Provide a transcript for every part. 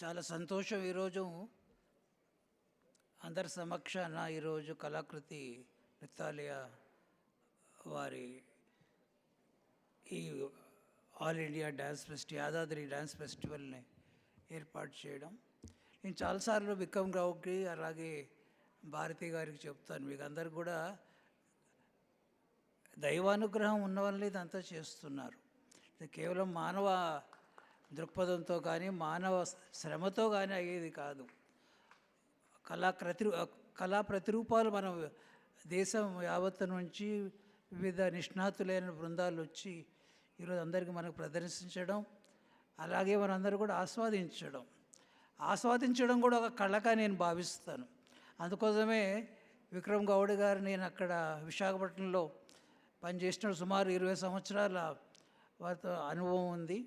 చాలా సంతోషం ఈరోజు అందరి సమక్షాన ఈరోజు కళాకృతి నృత్యాలయ వారి ఈ all India dance Yadadri dance ఫెస్టివల్ని ఏర్పాటు చేయడం. నేను చాలాసార్లు విక్రమ్ రావుకి అలాగే భారతి గారికి చెప్తాను, మీకు అందరికి కూడా దైవానుగ్రహం ఉన్న వల్ల ఇదంతా చేస్తున్నారు. ఇది కేవలం మానవ దృక్పథంతో కానీ మానవ శ్రమతో కానీ అయ్యేది కాదు. కళా ప్రతిరూపాలు మన దేశం యావత్తు నుంచి వివిధ నిష్ణాతులైన బృందాలు వచ్చి ఈరోజు అందరికీ మనకు ప్రదర్శించడం, అలాగే మనందరూ కూడా ఆస్వాదించడం కూడా ఒక కళగా నేను భావిస్తాను. అందుకోసమే విక్రమ్ గౌడ్ గారు, నేను అక్కడ విశాఖపట్నంలో పనిచేసిన సుమారు 20 సంవత్సరాల వారితో అనుభవం ఉంది.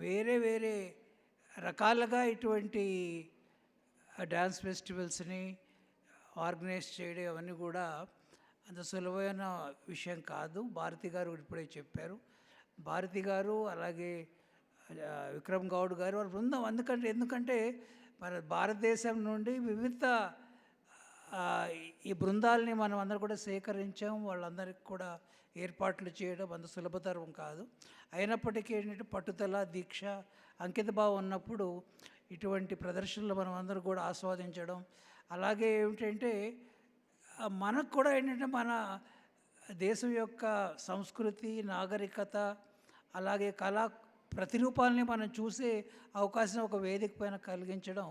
వేరే వేరే రకాలుగా ఇటువంటి డ్యాన్స్ ఫెస్టివల్స్ని ఆర్గనైజ్ చేయడం అవన్నీ కూడా అంత సులభమైన విషయం కాదు. భారతి గారు ఇప్పుడే చెప్పారు. భారతి గారు అలాగే విక్రమ్ గౌడ్ గారు వారి బృందం ఎందుకంటే మన భారతదేశం నుండి వివిధ ఈ బృందాలని మనం అందరూ కూడా సేకరించాం. వాళ్ళందరికీ కూడా ఏర్పాట్లు చేయడం అంత సులభతరం కాదు. అయినప్పటికీ ఏంటంటే పట్టుదల, దీక్ష, అంకితభావం ఉన్నప్పుడు ఇటువంటి ప్రదర్శనలు మనం అందరూ కూడా ఆస్వాదించడం, అలాగే ఏమిటంటే మనకు కూడా ఏంటంటే మన దేశం యొక్క సంస్కృతి, నాగరికత, అలాగే కళా ప్రతిరూపాలని మనం చూసే అవకాశం ఒక వేదిక పైన కలిగించడం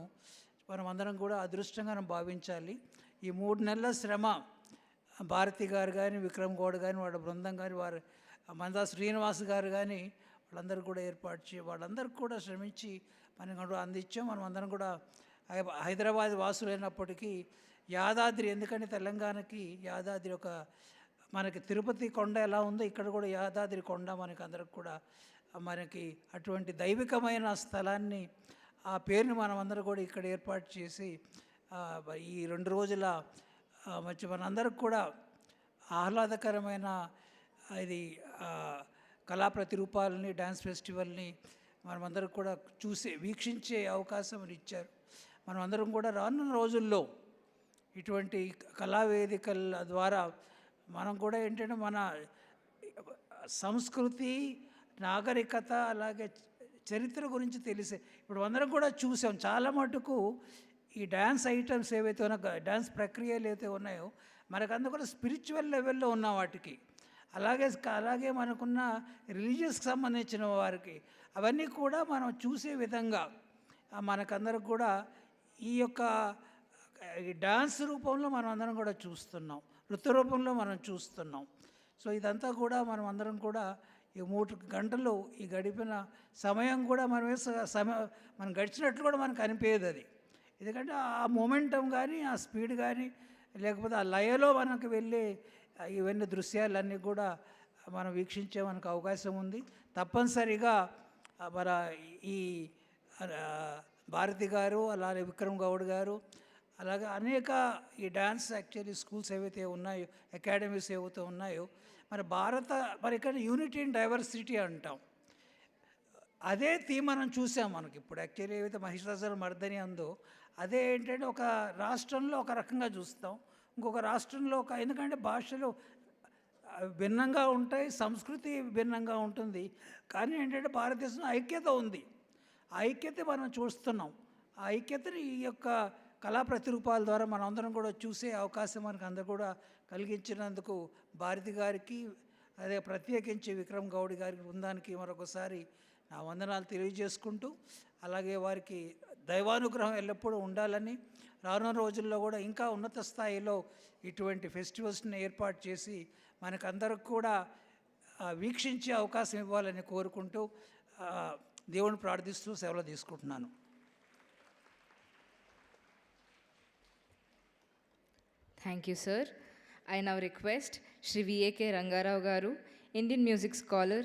మనం అందరం కూడా అదృష్టంగా భావించాలి. ఈ 3 నెలల శ్రమ భారతి గారు కానీ, విక్రమ్ గౌడ్ కానీ, వాళ్ళ బృందం కానీ, వారు మందా శ్రీనివాస్ గారు కానీ వాళ్ళందరూ కూడా వాళ్ళందరికీ కూడా శ్రమించి మనకు అందించాం. మనం అందరం కూడా హైదరాబాద్ వాసులైనప్పటికీ యాదాద్రి, ఎందుకంటే తెలంగాణకి యాదాద్రి ఒక మనకి తిరుపతి కొండ ఎలా ఉందో ఇక్కడ కూడా యాదాద్రి కొండ మనకి అందరికి కూడా మనకి అటువంటి దైవికమైన స్థలాన్ని, ఆ పేరుని మనం అందరూ కూడా ఇక్కడ ఏర్పాటు చేసి ఈ 2 రోజుల మంచి మనందరికి కూడా ఆహ్లాదకరమైన ఇది కళా ప్రతిరూపాలని, డ్యాన్స్ ఫెస్టివల్ని మనమందరం కూడా వీక్షించే అవకాశం ఇచ్చారు. మనమందరం కూడా రానున్న రోజుల్లో ఇటువంటి కళావేదికల ద్వారా మనం కూడా ఏంటంటే మన సంస్కృతి, నాగరికత, అలాగే చరిత్ర గురించి తెలిసే ఇప్పుడు అందరం కూడా చూసాం. చాలా మటుకు ఈ డ్యాన్స్ ఐటమ్స్ ఏవైతే ఉన్నాయో, డ్యాన్స్ ప్రక్రియలు ఏవైతే ఉన్నాయో మనకందరూ కూడా స్పిరిచువల్ లెవెల్లో ఉన్న వాటికి, అలాగే మనకున్న రిలీజియస్కి సంబంధించిన వారికి అవన్నీ కూడా మనం చూసే విధంగా మనకందరికి కూడా ఈ యొక్క డ్యాన్స్ రూపంలో మనం అందరం కూడా చూస్తున్నాం, నృత్య రూపంలో మనం చూస్తున్నాం. సో ఇదంతా కూడా మనం అందరం కూడా ఈ 3 గంటలు ఈ గడిపిన సమయం కూడా మనం గడిచినట్లు కూడా మనకు అనిపించదు అది. ఎందుకంటే ఆ మొమెంటం కానీ, ఆ స్పీడ్ కానీ, లేకపోతే ఆ లయలో మనకు వెళ్ళే ఇవన్నీ దృశ్యాలన్నీ కూడా మనం వీక్షించే మనకు అవకాశం ఉంది. తప్పనిసరిగా మన ఈ భారతి గారు, అలాగే విక్రమ్ గౌడ్ గారు, అలాగే అనేక ఈ డ్యాన్స్ యాక్చువల్లీ స్కూల్స్ ఏవైతే ఉన్నాయో, అకాడమీస్ ఏవైతే ఉన్నాయో, మరి ఇక్కడ యూనిటీ అండ్ డైవర్సిటీ అంటాం. అదే థీమ్ మనం చూసాం. మనకి ఇప్పుడు యాక్చువల్లీ ఏవైతే మహిషాసుర మర్దని ఉందో అదే ఏంటంటే ఒక రాష్ట్రంలో ఒక రకంగా చూస్తాం, ఇంకొక రాష్ట్రంలో ఎందుకంటే భాషలు భిన్నంగా ఉంటాయి, సంస్కృతి భిన్నంగా ఉంటుంది. కానీ ఏంటంటే భారతదేశంలో ఐక్యత ఉంది. ఆ ఐక్యత మనం చూస్తున్నాం. ఆ ఐక్యతని ఈ యొక్క కళా ప్రతిరూపాల ద్వారా మనం అందరం కూడా చూసే అవకాశం మనకు అందరూ కూడా కలిగించినందుకు భారతి గారికి, అదే ప్రత్యేకించి విక్రమ్ గౌడ్ గారికి బృందానికి మరొకసారి నా వందనాలు తెలియజేసుకుంటూ, అలాగే వారికి దైవానుగ్రహం ఎల్లప్పుడూ ఉండాలని, రానున్న రోజుల్లో కూడా ఇంకా ఉన్నత స్థాయిలో ఇటువంటి ఫెస్టివల్స్ని ఏర్పాటు చేసి మనకందరికి కూడా వీక్షించే అవకాశం ఇవ్వాలని కోరుకుంటూ దేవుని ప్రార్థిస్తూ సెలవు తీసుకుంటున్నాను. Thank you, sir. I now request Shri V.A.K. Rangarao Garu, Indian music scholar,